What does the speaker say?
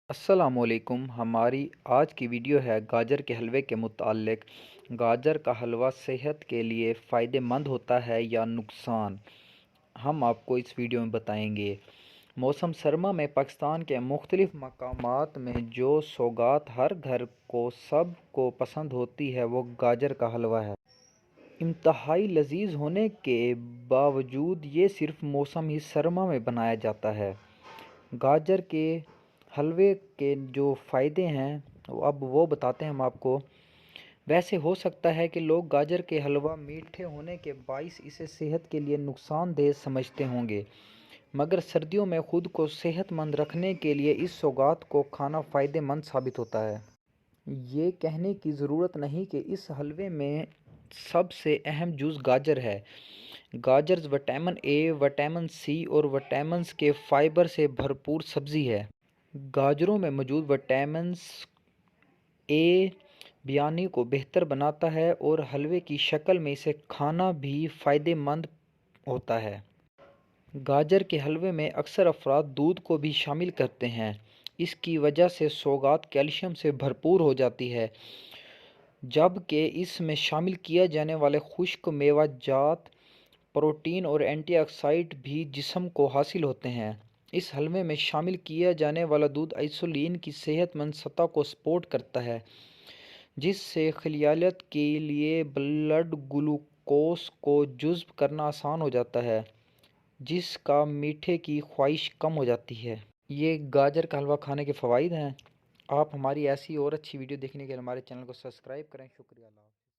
السلام علیکم۔ ہماری آج کی ویڈیو ہے گاجر کے حلوے کے متعلق۔ گاجر کا حلوہ صحت کے لیے فائدہ مند ہوتا ہے یا نقصان؟ ہم آپ کو اس ویڈیو میں بتائیں گے۔ موسم سرما میں پاکستان کے مختلف مقامات میں جو سوغات ہر گھر کو سب کو پسند ہوتی ہے وہ گاجر کا حلوہ ہے۔ انتہائی لذیذ ہونے کے باوجود یہ صرف موسم سرما میں بنایا جاتا ہے۔ گاجر کے حلوے کے جو فائدے ہیں اب وہ بتاتے ہیں ہم آپ کو۔ ویسے ہو سکتا ہے کہ لوگ گاجر کے حلوہ میٹھے ہونے کے باعث اسے صحت کے لیے نقصان دہ سمجھتے ہوں گے، مگر سردیوں میں خود کو صحت مند رکھنے کے لیے اس سوغات کو کھانا فائدہ مند ثابت ہوتا ہے۔ یہ کہنے کی ضرورت نہیں کہ اس حلوے میں سب سے اہم جز گاجر ہے۔ گاجر وٹامن اے، وٹامن سی اور وٹامنز کے فائبر سے بھرپور سبزی ہے۔ گاجروں میں موجود وٹامن اے بیانی کو بہتر بناتا ہے اور حلوے کی شکل میں اسے کھانا بھی فائدہ مند ہوتا ہے۔ گاجر کے حلوے میں اکثر افراد دودھ کو بھی شامل کرتے ہیں۔ اس کی وجہ سے سوغات کیلشیم سے بھرپور ہو جاتی ہے، جبکہ اس میں شامل کیے جانے والے خشک میوہ جات پروٹین اور اینٹی آکسیڈنٹ بھی جسم کو حاصل ہوتے ہیں۔ اس حلوے میں شامل کیا جانے والا دودھ انسولین کی صحت مند سطح کو سپورٹ کرتا ہے، جس سے خلیات کے لیے بلڈ گلوکوز کو جذب کرنا آسان ہو جاتا ہے، جس کا میٹھے کی خواہش کم ہو جاتی ہے۔ یہ گاجر کا حلوہ کھانے کے فوائد ہیں۔ آپ ہماری ایسی اور اچھی ویڈیو دیکھنے کے لیے ہمارے چینل کو سبسکرائب کریں۔ شکریہ اللہ۔